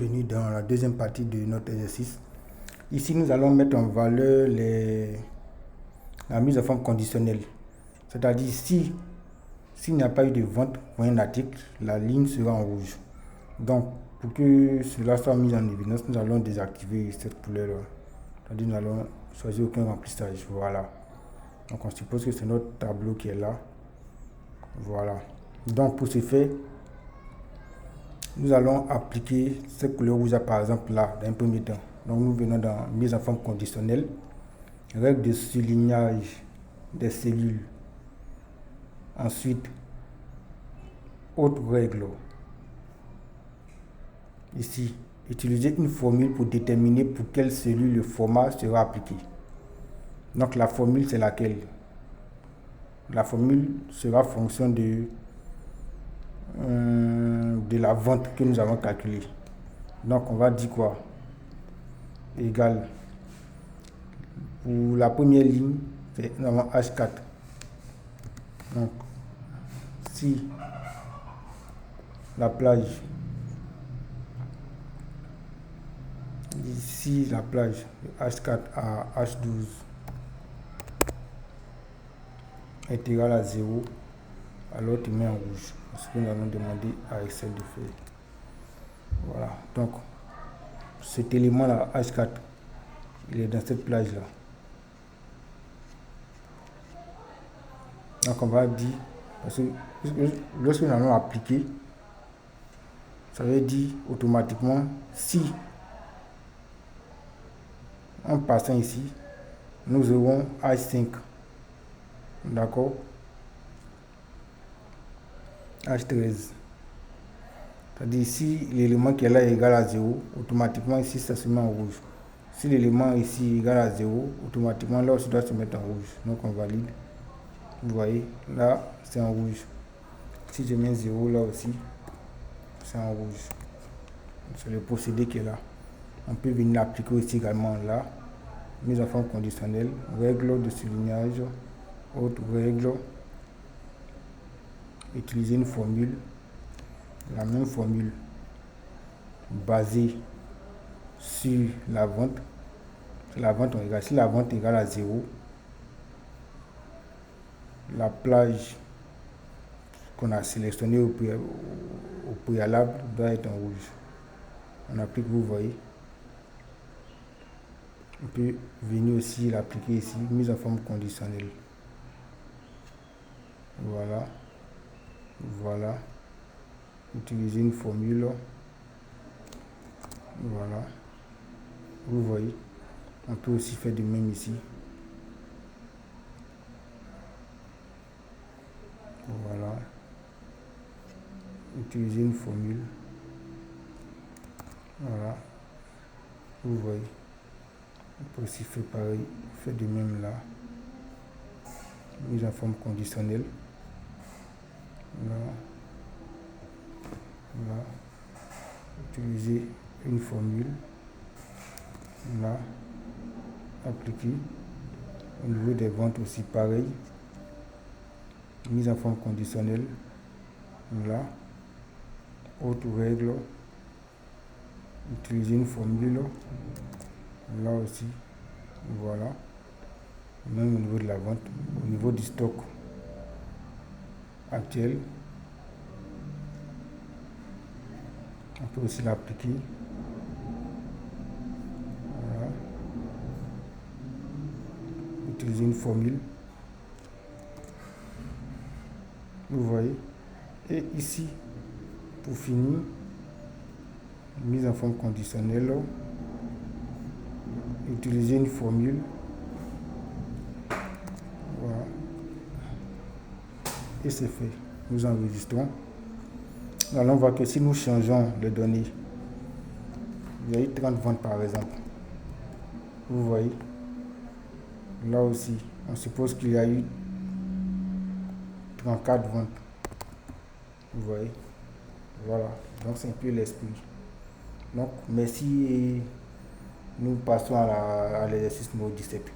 Bienvenue dans la deuxième partie de notre exercice. Ici, nous allons mettre en valeur la mise en forme conditionnelle. C'est-à-dire, s'il n'y a pas eu de vente pour un article, la ligne sera en rouge. Donc, pour que cela soit mis en évidence, nous allons désactiver cette couleur-là. C'est-à-dire, nous allons choisir aucun remplissage. Voilà. Donc, on suppose que c'est notre tableau qui est là. Voilà. Donc, pour ce faire, nous allons appliquer cette couleur rouge par exemple là, d'un premier temps. Donc nous venons dans mise en forme conditionnelle, règle de soulignage des cellules. Ensuite, autre règle. Ici, utiliser une formule pour déterminer pour quelle cellule le format sera appliqué. Donc la formule c'est laquelle? La formule sera fonction de la vente que nous avons calculée. Donc on va dire quoi? Égal. Pour la première ligne, c'est nous avons H4. Donc si la plage, ici la plage de H4 à H12 est égale à 0, alors tu mets en rouge. Ce que nous allons demander à Excel de faire. Voilà. Donc cet élément là, H4, il est dans cette plage là. Donc on va dire, parce que lorsque nous allons appliquer, ça veut dire automatiquement si en passant ici, nous aurons H5. D'accord? H13. C'est-à-dire si l'élément qui est là est égal à 0, automatiquement ici ça se met en rouge. Si l'élément ici est égal à 0, automatiquement là aussi doit se mettre en rouge. Donc on valide. Vous voyez, là c'est en rouge. Si je mets 0 là aussi, c'est en rouge. C'est le procédé qui est là. On peut venir l'appliquer aussi également là. Mise en forme conditionnelle, règle de soulignage, autre règle. Utiliser une formule, la même formule basée sur la vente. Si la vente est égale à 0, la plage qu'on a sélectionnée au préalable doit être en rouge. On applique, vous voyez. On peut venir aussi l'appliquer ici, mise en forme conditionnelle. Voilà. Voilà. Utiliser une formule. Voilà. Vous voyez. On peut aussi faire de même ici. Voilà. Utiliser une formule. Voilà. Vous voyez. On peut aussi faire pareil. Faire de même là. Mise en forme conditionnelle. Là. Là. Utiliser une formule. Là. Appliquer. Au niveau des ventes aussi pareil. Mise en forme conditionnelle. Là. Autre règle. Utiliser une formule. Là aussi. Voilà. Même au niveau de la vente. Au niveau du stock actuel. On peut aussi l'appliquer. Voilà. Utiliser une formule. Vous voyez. Et ici, pour finir, mise en forme conditionnelle. Utiliser une formule. Voilà. Et c'est fait. Nous enregistrons. Nous allons voir que si nous changeons les données, il y a eu 30 ventes par exemple. Vous voyez. Là aussi, on suppose qu'il y a eu 34 ventes. Vous voyez. Voilà. Donc c'est un peu l'esprit. Donc merci et nous passons à l'exercice numéro 17.